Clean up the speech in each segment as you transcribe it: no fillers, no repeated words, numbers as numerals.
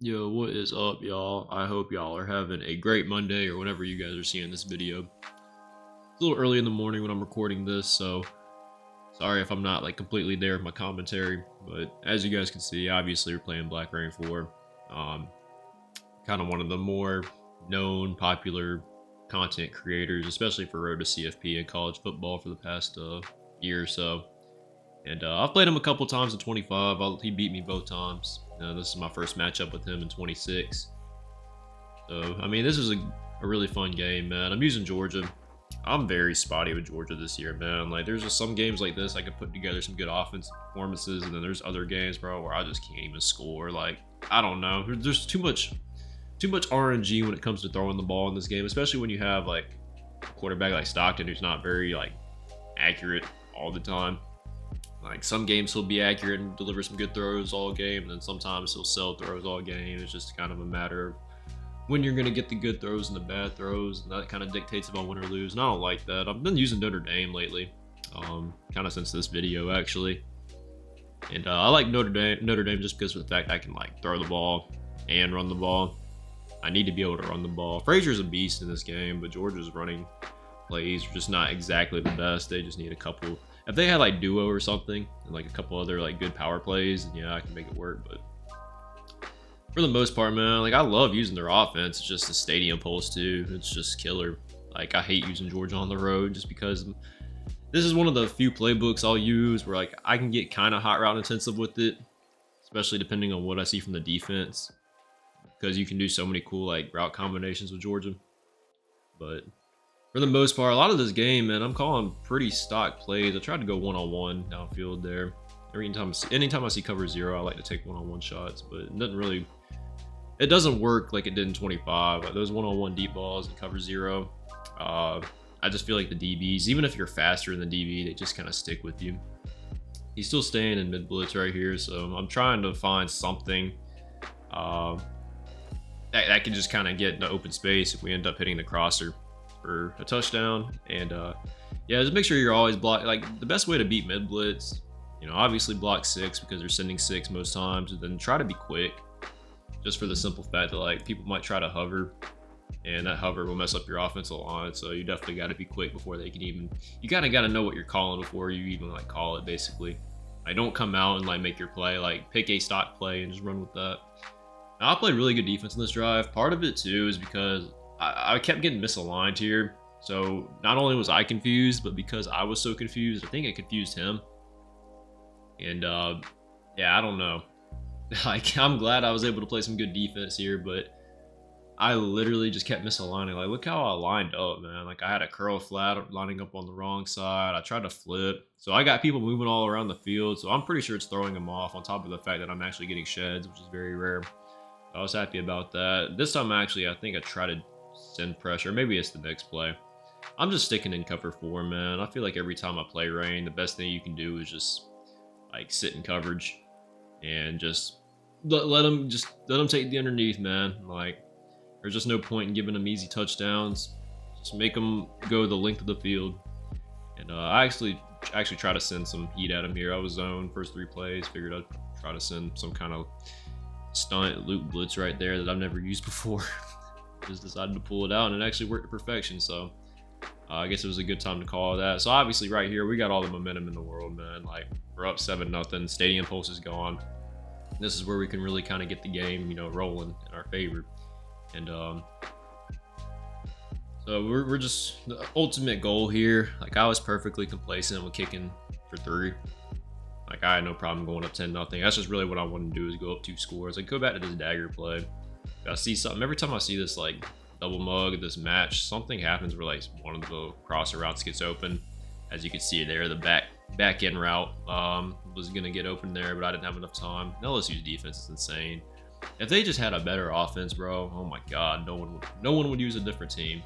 Yo, what is up, y'all? I hope y'all are having a great Monday or whenever you guys are seeing this video. It's a little early in the morning when I'm recording this, so sorry if I'm not like completely there with my commentary. But as you guys can see, obviously we're playing Blackreign4. Um, kind of one of the more known, popular content creators, especially for Road to CFP and college football for the past year or so. And I've played him a couple times in 25. He beat me both times. This is my first matchup with him in 26. So, I mean, this is a really fun game, man. I'm using Georgia. I'm very spotty with Georgia this year, man. Like, there's just some games like this I could put together some good offensive performances, and then there's other games, bro, where I just can't even score. Like, I don't know. There's too much RNG when it comes to throwing the ball in this game, especially when you have like a quarterback like Stockton who's not very like accurate all the time. Like some games he'll be accurate and deliver some good throws all game, and then sometimes he'll sell throws all game. It's just kind of a matter of when you're gonna get the good throws and the bad throws, and that kind of dictates if I win or lose. And I don't like that. I've been using Notre Dame lately, kind of since this video actually. And I like Notre Dame just because of the fact I can like throw the ball and run the ball. I need to be able to run the ball. Frazier's a beast in this game, but Georgia's running plays are just not exactly the best. They just need a couple. If they had like duo or something and like a couple other like good power plays, then yeah, I can make it work. But for the most part, man, like I love using their offense. It's just the stadium pulse too. It's just killer. Like I hate using Georgia on the road just because this is one of the few playbooks I'll use where like I can get kind of hot route intensive with it, especially depending on what I see from the defense, because you can do so many cool like route combinations with Georgia. But for the most part, a lot of this game, man, I'm calling pretty stock plays. I tried to go one-on-one downfield there. Anytime I see cover zero, I like to take one-on-one shots, but it doesn't work like it did in 25. Like those one-on-one deep balls and cover zero. I just feel like the DBs, even if you're faster than the DB, they just kind of stick with you. He's still staying in mid blitz right here, so I'm trying to find something that can just kind of get into open space if we end up hitting the crosser for a touchdown. And yeah, just make sure you're always block. Like the best way to beat mid blitz, obviously block 6 because they're sending 6 most times, and then try to be quick, just for the simple fact that like people might try to hover, and that hover will mess up your offensive line. So you definitely got to be quick before they can even. You kind of got to know what you're calling before you even like call it. Basically, I don't come out and like make your play. Like pick a stock play and just run with that. Now, I played really good defense in this drive. Part of it too is because I kept getting misaligned here. So not only was I confused, but because I was so confused, I think it confused him. And yeah, I don't know. Like I'm glad I was able to play some good defense here, but I literally just kept misaligning. Like look how I lined up, man. Like I had a curl flat lining up on the wrong side. I tried to flip. So I got people moving all around the field. So I'm pretty sure it's throwing them off, on top of the fact that I'm actually getting sheds, which is very rare. I was happy about that. This time actually, I think I tried to send pressure. Maybe it's the next play. I'm just sticking in cover 4, man. I feel like every time I play rain, the best thing you can do is just like sit in coverage and just let them take the underneath, man. Like there's just no point in giving them easy touchdowns. Just make them go the length of the field. And I actually try to send some heat at him here. I was zoned first 3 plays. Figured I'd try to send some kind of stunt loop blitz right there that I've never used before. Just decided to pull it out, and it actually worked to perfection. So I guess it was a good time to call that. So obviously right here we got all the momentum in the world, man. Like we're up 7-0. Stadium pulse is gone. This is where we can really kind of get the game, rolling in our favor. And so we're just the ultimate goal here. Like I was perfectly complacent with kicking for 3. Like I had no problem going up 10-0. That's just really what I want to do, is go up 2 scores. Like go back to this dagger play. I see something every time I see this like double mug, this match, something happens where like one of the crosser routes gets open. As you can see there, the back end route was gonna get open there, but I didn't have enough time. LSU's defense is insane. If they just had a better offense, bro, oh my god, no one would use a different team.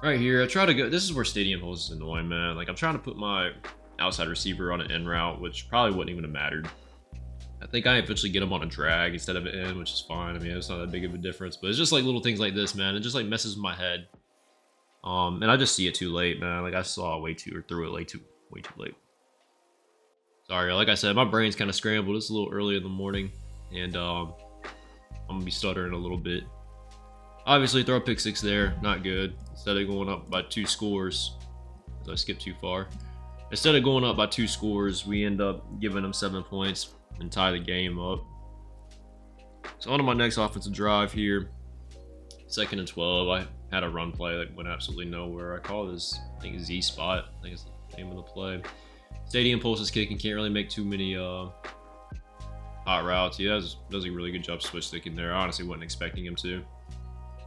Right here, I try to go. This is where stadium pulse is annoying, man. Like I'm trying to put my outside receiver on an in route, which probably wouldn't even have mattered. I think I eventually get him on a drag instead of an in, which is fine. I mean, it's not that big of a difference, but it's just like little things like this, man. It just like messes with my head. And I just see it too late, man. Like I saw it way too late. Sorry, like I said, my brain's kind of scrambled. It's a little early in the morning, and my I'm gonna be stuttering a little bit. Obviously, throw a pick six there, not good. Instead of going up by 2 scores, I skipped too far. Instead of going up by 2 scores, we end up giving them 7 points and tie the game up. So on to my next offensive drive here. 2nd and 12. I had a run play that went absolutely nowhere. I call this, I think, Z spot. I think it's the name of the play. Stadium pulses kicking, can't really make too many hot routes. He does a really good job switch sticking there. I honestly wasn't expecting him to.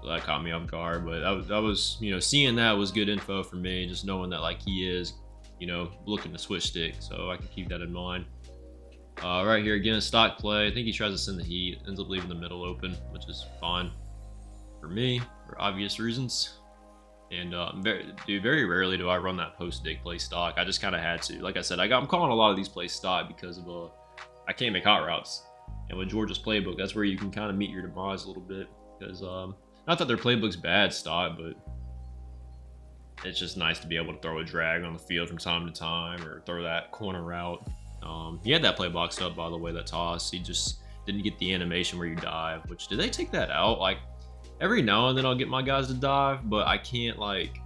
So that caught me off guard, but that was, you know, seeing that was good info for me, just knowing that like he is, you know, looking to switch stick, so I can keep that in mind. Right here again, a stock play. I think he tries to send the heat, ends up leaving the middle open, which is fine for me for obvious reasons. And very rarely do I run that post dig play stock. I just kind of had to. Like I said, I'm calling a lot of these plays stock because of I can't make hot routes, and with Georgia's playbook, that's where you can kind of meet your demise a little bit. Because not that their playbook's bad stock, but it's just nice to be able to throw a drag on the field from time to time, or throw that corner route. He had that play boxed up, by the way, that toss. He just didn't get the animation where you dive, which, did they take that out? Like, every now and then I'll get my guys to dive, but I can't, like,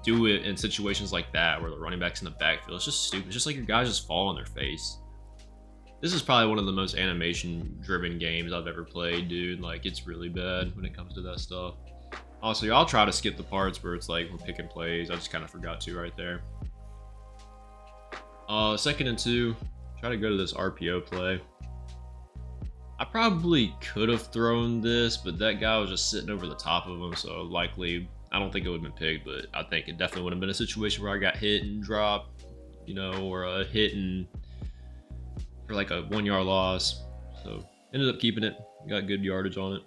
do it in situations like that where the running back's in the backfield. It's just stupid. It's just like your guys just fall on their face. This is probably one of the most animation-driven games I've ever played, dude. Like, it's really bad when it comes to that stuff. Also, I'll try to skip the parts where it's like we're picking plays. I just kind of forgot to right there. 2nd and 2. Try to go to this RPO play. I probably could have thrown this, but that guy was just sitting over the top of him, so likely, I don't think it would have been picked, but I think it definitely would have been a situation where I got hit and dropped, you know, or a hit and for like a 1 yard loss. So ended up keeping it, got good yardage on it.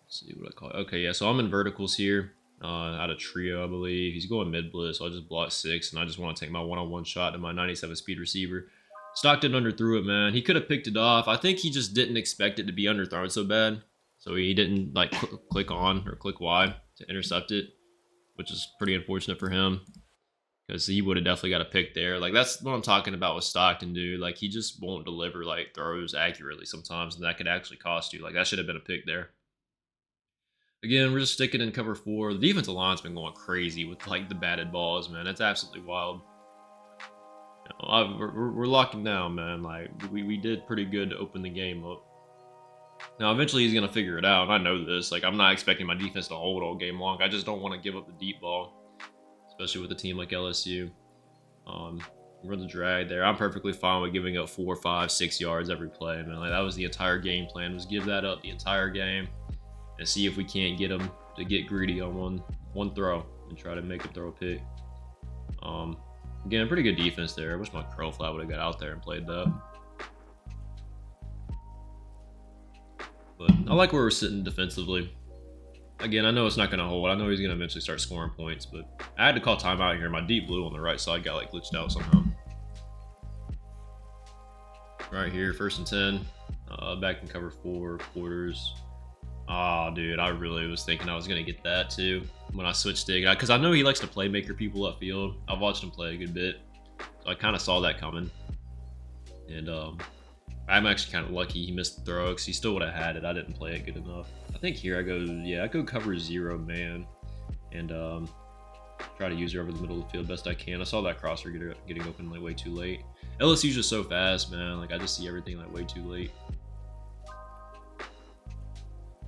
Let's see what I call it. Okay, yeah, so I'm in verticals here. Out of trio, I believe. He's going mid blitz, so I just block 6, and I just want to take my one-on-one shot to my 97 speed receiver. Stockton underthrew it, man. He could have picked it off. I think he just didn't expect it to be underthrown so bad, so he didn't like click on or click Y to intercept it, which is pretty unfortunate for him, because he would have definitely got a pick there. Like, that's what I'm talking about with Stockton, dude. Like, he just won't deliver like throws accurately sometimes, and that could actually cost you. Like, that should have been a pick there. Again, we're just sticking in cover 4. The defensive line's been going crazy with like the batted balls, man. It's absolutely wild. You know, we're locking down, man. Like, we did pretty good to open the game up. Now, eventually he's gonna figure it out, and I know this. Like, I'm not expecting my defense to hold all game long. I just don't want to give up the deep ball, especially with a team like LSU. Run the drag there. I'm perfectly fine with giving up 4, 5, 6 yards every play, man. Like, that was the entire game plan, was give that up the entire game and see if we can't get them to get greedy on one throw and try to make them throw a pick. Again, pretty good defense there. I wish my curl flat would have got out there and played that. But I like where we're sitting defensively. Again, I know it's not going to hold. I know he's going to eventually start scoring points, but I had to call timeout here. My deep blue on the right side got like glitched out somehow. Right here, 1st and 10. Back in cover 4, quarters. Oh, dude, I really was thinking I was going to get that too when I switched dig. Because I know he likes to playmaker people upfield. I've watched him play a good bit, so I kind of saw that coming. And I'm actually kind of lucky he missed the throw, because he still would have had it. I didn't play it good enough. I think here I go cover 0 man, and try to use her over the middle of the field best I can. I saw that crosser getting open like way too late. LSU's just so fast, man. Like, I just see everything like way too late.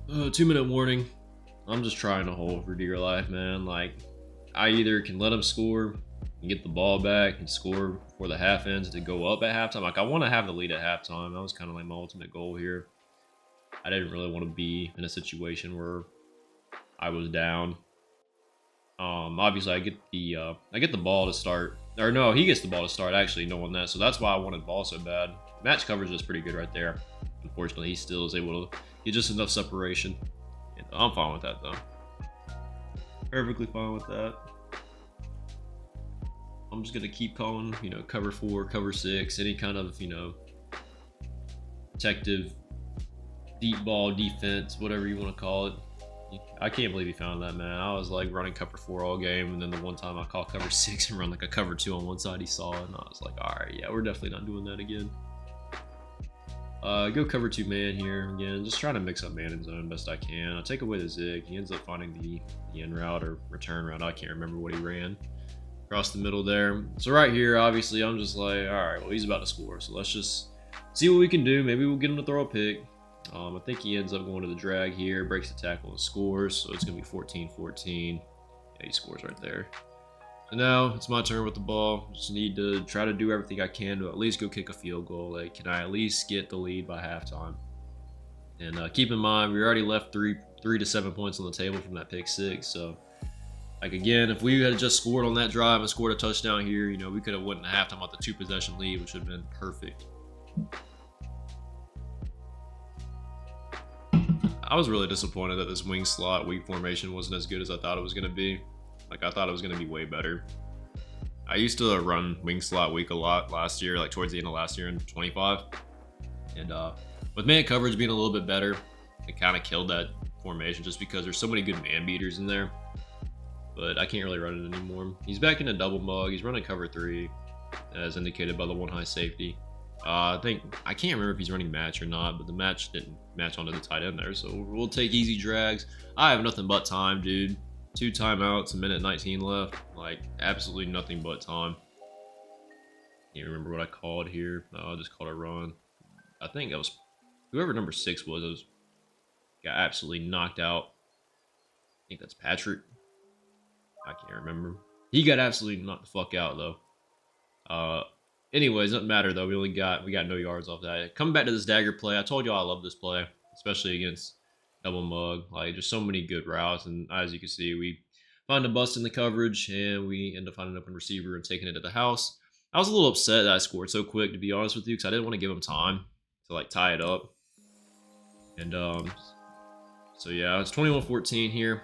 2-minute warning. I'm just trying to hold for dear life, man. Like, I either can let them score and get the ball back and score before the half ends to go up at halftime. Like, I want to have the lead at halftime. That was kind of like my ultimate goal here. I didn't really want to be in a situation where I was down. Obviously, I get the ball to start. Or no, he gets the ball to start, actually, knowing that. So that's why I wanted ball so bad. Match coverage is pretty good right there. Unfortunately, he still is able to get just enough separation. And I'm fine with that, though. Perfectly fine with that. I'm just going to keep calling, you know, cover 4, cover 6, any kind of, you know, protective, deep ball defense, whatever you want to call it. I can't believe he found that, man. I was like running cover 4 all game, and then the one time I call cover 6 and run like a cover 2 on one side, he saw it, and I was like, all right, yeah, we're definitely not doing that again. Go cover 2 man here again, just trying to mix up man and zone best I can. I'll take away the zig. He ends up finding the in route or return route. I can't remember what he ran across the middle there. So right here, obviously, I'm just like, all right, well, he's about to score, so let's just see what we can do. Maybe we'll get him to throw a pick. I think he ends up going to the drag here, breaks the tackle and scores, so it's gonna be 14-14. Yeah, he scores right there. So now it's my turn with the ball. Just need to try to do everything I can to at least go kick a field goal. Like, can I at least get the lead by halftime? And keep in mind, we already left 3 to 7 points on the table from that pick 6. So, like, again, if we had just scored on that drive and scored a touchdown here, you know, we could have went in halftime with the 2 possession lead, which would have been perfect. I was really disappointed that this wing slot weak formation wasn't as good as I thought it was going to be. Like, I thought it was going to be way better. I used to run wing slot weak a lot last year, like towards the end of last year in 25. And with man coverage being a little bit better, it kind of killed that formation just because there's so many good man beaters in there. But I can't really run it anymore. He's back in a double mug. He's running cover 3, as indicated by the 1 high safety. I can't remember if he's running match or not, but the match didn't match onto the tight end there. So we'll take easy drags. I have nothing but time, dude. 2 timeouts, a minute 19 left. Like, absolutely nothing but time. Can't remember what I called here. No, I just called a run. I think that was whoever number 6 was got absolutely knocked out. I think that's Patrick. I can't remember. He got absolutely knocked the fuck out though. Anyways, doesn't matter though. We got no yards off that. Coming back to this dagger play, I told you I love this play, especially against double mug. Like, just so many good routes, and as you can see, we find a bust in the coverage and we end up finding an open receiver and taking it to the house. I was a little upset that I scored so quick, to be honest with you, because I didn't want to give him time to like tie it up. And so yeah, it's 21-14 here.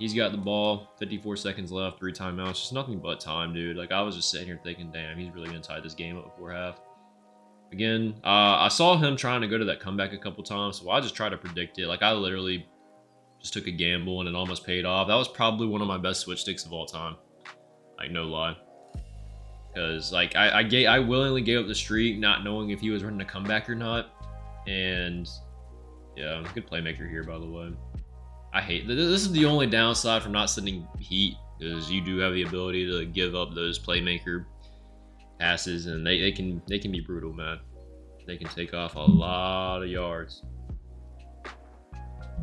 He's got the ball, 54 seconds left, 3 timeouts, just nothing but time, dude. Like, I was just sitting here thinking, damn, he's really gonna tie this game up before half. Again, I saw him trying to go to that comeback a couple times, so I just tried to predict it. Like, I literally just took a gamble and it almost paid off. That was probably one of my best switch sticks of all time. Like, no lie. Because, like, I willingly gave up the streak, not knowing if he was running a comeback or not. And, yeah, good playmaker here, by the way. I hate this. Is the only downside from not sending heat, is you do have the ability to give up those playmaker passes, and they can be brutal, man. They can take off a lot of yards.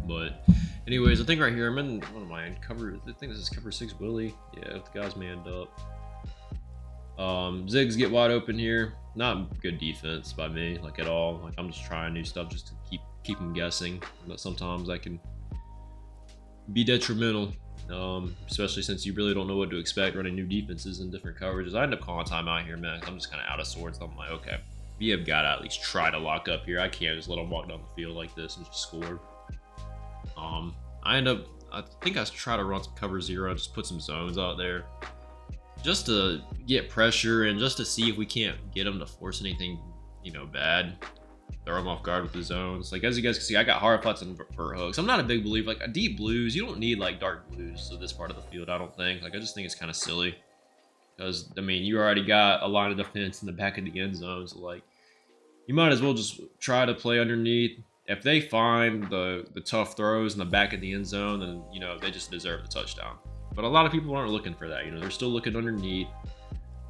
But anyways, I think right here I'm in, what am I in, cover, I think this is cover 6 Willie. Yeah, the guy's manned up. Zigs get wide open here. Not good defense by me, like, at all. Like, I'm just trying new stuff just to keep them guessing. But sometimes I can be detrimental, especially since you really don't know what to expect running new defenses and different coverages. I end up calling timeout here, man. I'm just kind of out of sorts. I'm like, okay, we have got to at least try to lock up here. I can't just let them walk down the field like this and just score. I think I try to run some cover 0, just put some zones out there, just to get pressure and just to see if we can't get them to force anything, you know, bad. Throw them off guard with the zones. Like, as you guys can see, I got hard flats and vert hooks. I'm not a big believer. Like, deep blues, you don't need like dark blues to this part of the field, I don't think. Like, I just think it's kind of silly. Because, I mean, you already got a line of defense in the back of the end zone. So, like, you might as well just try to play underneath. If they find the tough throws in the back of the end zone, then, you know, they just deserve the touchdown. But a lot of people aren't looking for that. You know, they're still looking underneath.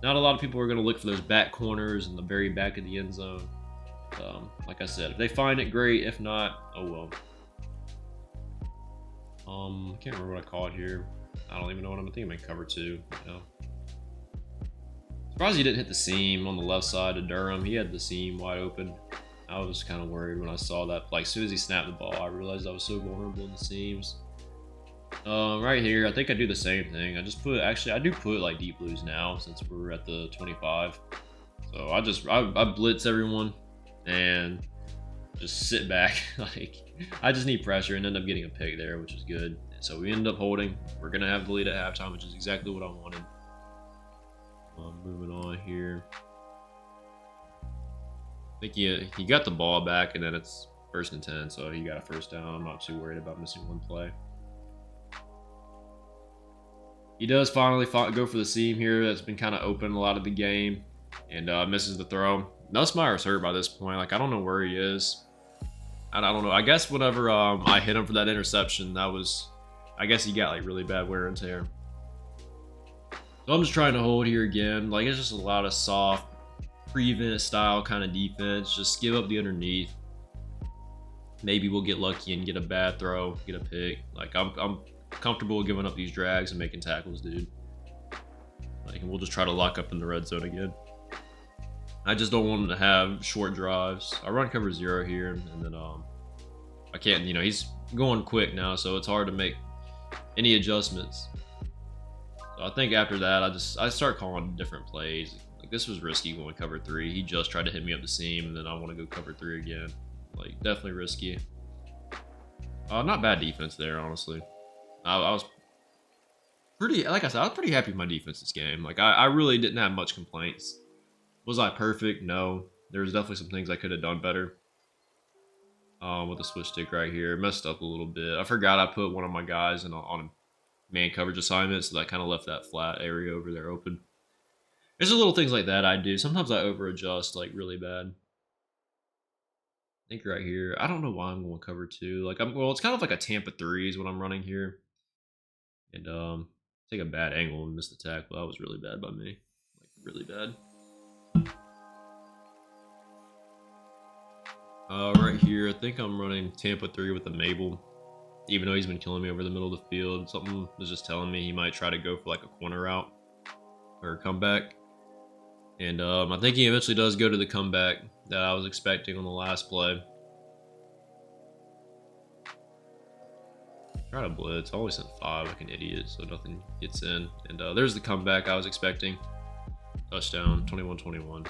Not a lot of people are going to look for those back corners in the very back of the end zone. Like I said, if they find it, great. If not, oh well. I can't remember what I called here. I don't even know what I'm thinking. Cover 2. You know, surprised he didn't hit the seam on the left side of Durham. He had the seam wide open. I was kind of worried when I saw that. Like, as soon as he snapped the ball, I realized I was so vulnerable in the seams. Right here, I think I do the same thing. I just put, actually, I do put like deep blues now since we're at the 25. So I blitz everyone and just sit back. Like, I just need pressure and end up getting a pick there, which is good. So we end up holding. We're gonna have the lead at halftime, which is exactly what I wanted. Moving on here. I think he got the ball back, and then it's 1st and 10, so he got a first down. I'm not too worried about missing one play. He does finally go for the seam here. That's been kind of open a lot of the game, and misses the throw. Nussmeier's hurt by this point. Like, I don't know where he is. I don't know. I guess whenever I hit him for that interception, that was, I guess he got like really bad wear and tear. So I'm just trying to hold here again. Like, it's just a lot of soft prevent style kind of defense. Just give up the underneath. Maybe we'll get lucky and get a bad throw, get a pick. Like, I'm comfortable with giving up these drags and making tackles, dude. Like, and we'll just try to lock up in the red zone again. I just don't want him to have short drives. I run cover 0 here, and then I can't, you know, he's going quick now, so it's hard to make any adjustments. So I think after that, I start calling different plays. Like, this was risky going cover 3. He just tried to hit me up the seam, and then I want to go cover 3 again. Like, definitely risky. Not bad defense there, honestly. I was pretty, like I said, I was pretty happy with my defense this game. Like, I really didn't have much complaints. Was I perfect? No. There's definitely some things I could have done better. With the switch stick right here. Messed up a little bit. I forgot I put one of my guys on a man coverage assignment, so that kind of left that flat area over there open. There's just little things like that I do. Sometimes I over adjust like really bad. I think right here, I don't know why I'm going cover 2. Like, well, it's kind of like a Tampa 3 is what I'm running here. And take a bad angle and miss the tackle. That was really bad by me. Like, really bad. Right here, I think I'm running Tampa 3 with the Mabel. Even though he's been killing me over the middle of the field, something was just telling me he might try to go for like a corner route or a comeback. And I think he eventually does go to the comeback that I was expecting on the last play. Try to blitz. I always sent 5 like an idiot, so nothing gets in. And there's the comeback I was expecting. Touchdown, 21-21.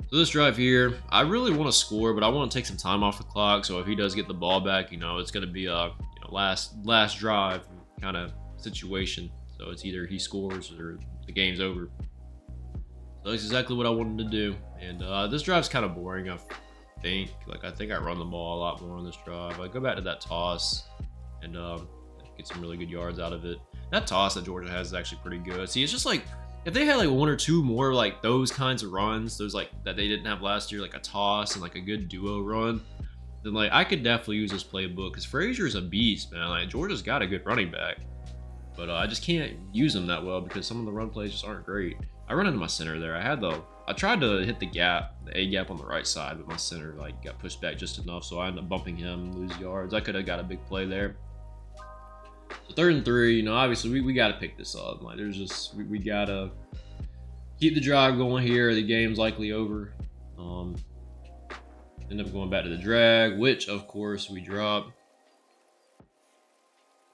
So this drive here, I really want to score, but I want to take some time off the clock. So if he does get the ball back, you know, it's going to be a last drive kind of situation. So it's either he scores or the game's over. So that's exactly what I wanted to do. And this drive's kind of boring, I think. Like, I think I run the ball a lot more on this drive. I go back to that toss and get some really good yards out of it. That toss that Georgia has is actually pretty good. See, it's just like, if they had like 1 or 2 more like those kinds of runs, those like that they didn't have last year, like a toss and like a good duo run, then like I could definitely use this playbook because Frazier's a beast, man. Like, Georgia's got a good running back, but I just can't use him that well because some of the run plays just aren't great. I run into my center there. I tried to hit the gap, the A gap on the right side, but my center like got pushed back just enough, so I ended up bumping him and lose yards. I could have got a big play there. So 3rd and 3, you know, obviously we got to pick this up. Like, there's just we got to keep the drive going here. The game's likely over. End up going back to the drag, which of course we drop.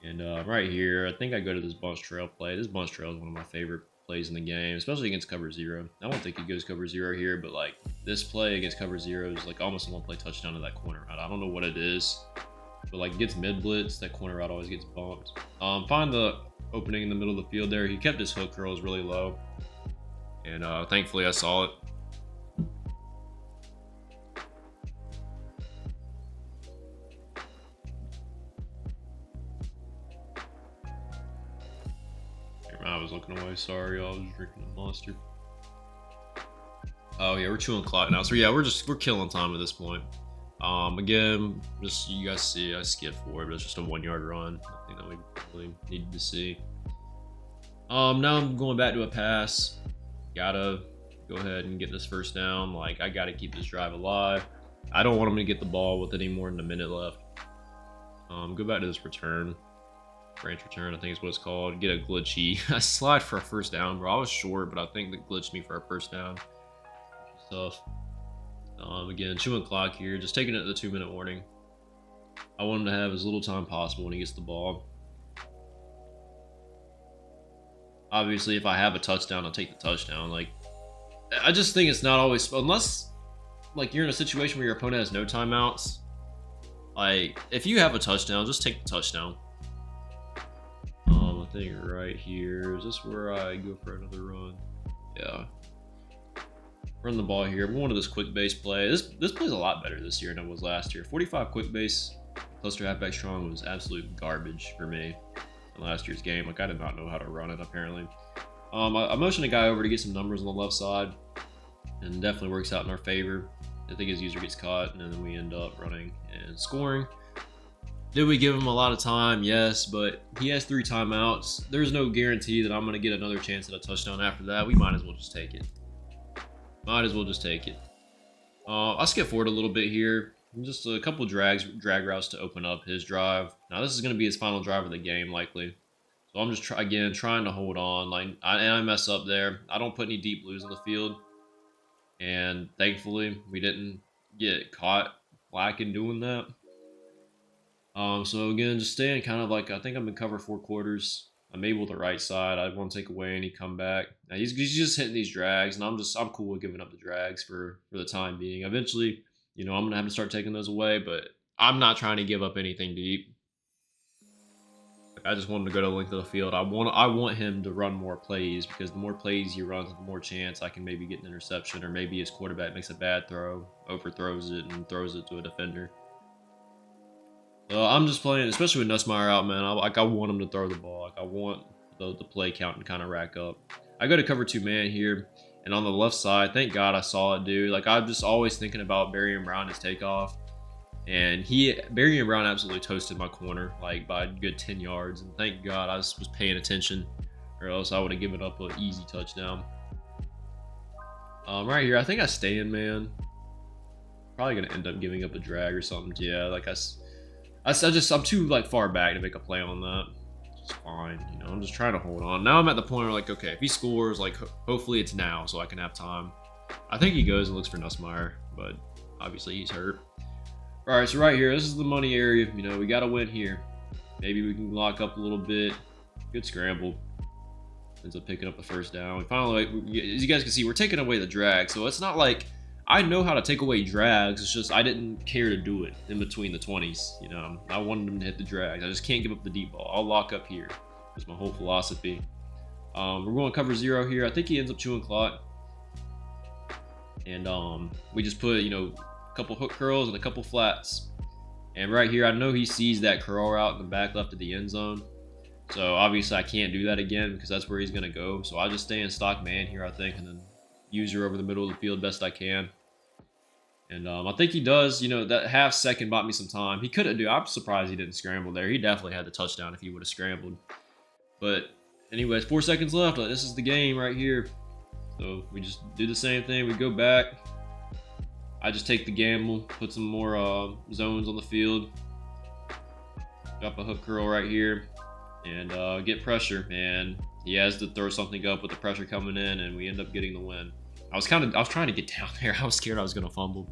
And right here, I think I go to this bunch trail play. This bunch trail is one of my favorite plays in the game, especially against cover 0. I don't think he goes cover 0 here, but like this play against cover 0 is like almost a 1-play touchdown to that corner route. I don't know what it is, but like gets mid blitz, that corner route always gets bumped. Find the opening in the middle of the field there. He kept his hook curls really low, and thankfully I saw it. I was looking away, sorry, I was drinking a Monster. Oh yeah, we're chewing clock now, so yeah, we're killing time at this point. Again, just you guys see, I skipped forward, but it's just a 1-yard run. I think that we really needed to see. Now I'm going back to a pass. Gotta go ahead and get this first down. Like, I gotta keep this drive alive. I don't want him to get the ball with any more than a minute left. Go back to this return. Branch return, I think is what it's called. Get a glitchy. I slide for a first down, bro. I was short, but I think that glitched me for a first down. Tough. Again, chewing clock here. Just taking it to the 2-minute warning. I want him to have as little time possible when he gets the ball. Obviously, if I have a touchdown, I'll take the touchdown. Like, I just think it's not always, unless like you're in a situation where your opponent has no timeouts. Like, if you have a touchdown, just take the touchdown. I think right here, is this where I go for another run? Yeah. Run the ball here. I'm going to this quick base play. This play's a lot better this year than it was last year. 45 quick base, cluster halfback strong was absolute garbage for me in last year's game. Like, I did not know how to run it, apparently. I motioned a guy over to get some numbers on the left side. and definitely works out in our favor. I think his user gets caught, and then we end up running and scoring. Did we give him a lot of time? Yes, but he has 3 timeouts. There's no guarantee that I'm going to get another chance at a touchdown after that. We might as well just take it. Might as well just take it. I'll skip forward a little bit here. Just a couple drag routes to open up his drive. Now this is going to be his final drive of the game, likely. So I'm just trying to hold on. Like I mess up there. I don't put any deep blues on the field, and thankfully we didn't get caught lacking doing that. So again, just staying kind of like, I think I'm in cover 4 quarters. I'm able to right side. I want to take away any comeback. Now he's just hitting these drags, and I'm cool with giving up the drags for the time being. Eventually, you know, I'm gonna have to start taking those away, but I'm not trying to give up anything deep. I just want him to go to the length of the field. I want him to run more plays, because the more plays he runs, the more chance I can maybe get an interception, or maybe his quarterback makes a bad throw, overthrows it, and throws it to a defender. I'm just playing, especially with Nussmeier out, man. I want him to throw the ball. Like I want the play count to kind of rack up. I go to cover 2 man here, and on the left side, thank God I saw it, dude. Like I'm just always thinking about Barry Brown his takeoff, and Barry Brown absolutely toasted my corner like by a good 10 yards. And thank God I was paying attention, or else I would have given up an easy touchdown. Right here, I think I stay in man. Probably gonna end up giving up a drag or something. Yeah, like I'm too like far back to make a play on that. It's fine, you know. I'm just trying to hold on. Now I'm at the point where like, okay, if he scores, like hopefully it's now, so I can have time. I think he goes and looks for Nussmeier, but obviously he's hurt. All right, so right here, this is the money area. You know, we got to win here. Maybe we can lock up a little bit. Good scramble. Ends up picking up the first down. We finally, as you guys can see, we're taking away the drag, so it's not like I know how to take away drags. It's just I didn't care to do it in between the 20s. You know, I wanted him to hit the drags. I just can't give up the deep ball. I'll lock up here. That's my whole philosophy. We're going to cover 0 here. I think he ends up chewing clock. And we just put, you know, a couple hook curls and a couple flats. And right here, I know he sees that curl route in the back left of the end zone. So obviously I can't do that again, because that's where he's going to go. So I'll just stay in stock man here, I think, and then user over the middle of the field best I can. And I think he does. You know, that half second bought me some time. He couldn't do. I'm surprised he didn't scramble there. He definitely had the touchdown if he would have scrambled. But anyways, 4 seconds left. This is the game right here. So we just do the same thing. We go back. I just take the gamble, put some more zones on the field. Drop a hook curl right here, and get pressure. And he has to throw something up with the pressure coming in, and we end up getting the win. I was trying to get down there. I was scared I was gonna fumble.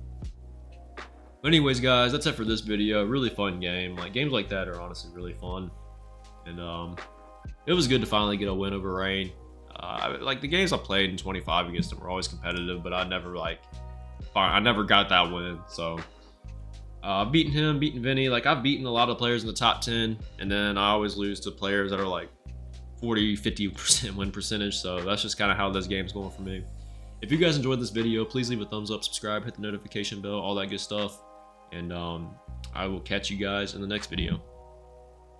But anyways, guys, that's it for this video. Really fun game. Like games like that are honestly really fun, and it was good to finally get a win over Reign. Like the games I played in 25 against them were always competitive, but I never got that win. So beating him, beating Vinny. Like I've beaten a lot of players in the top 10, and then I always lose to players that are like 40-50% win percentage. So that's just kind of how this game's going for me. If you guys enjoyed this video, please leave a thumbs up, subscribe, hit the notification bell, all that good stuff. And I will catch you guys in the next video.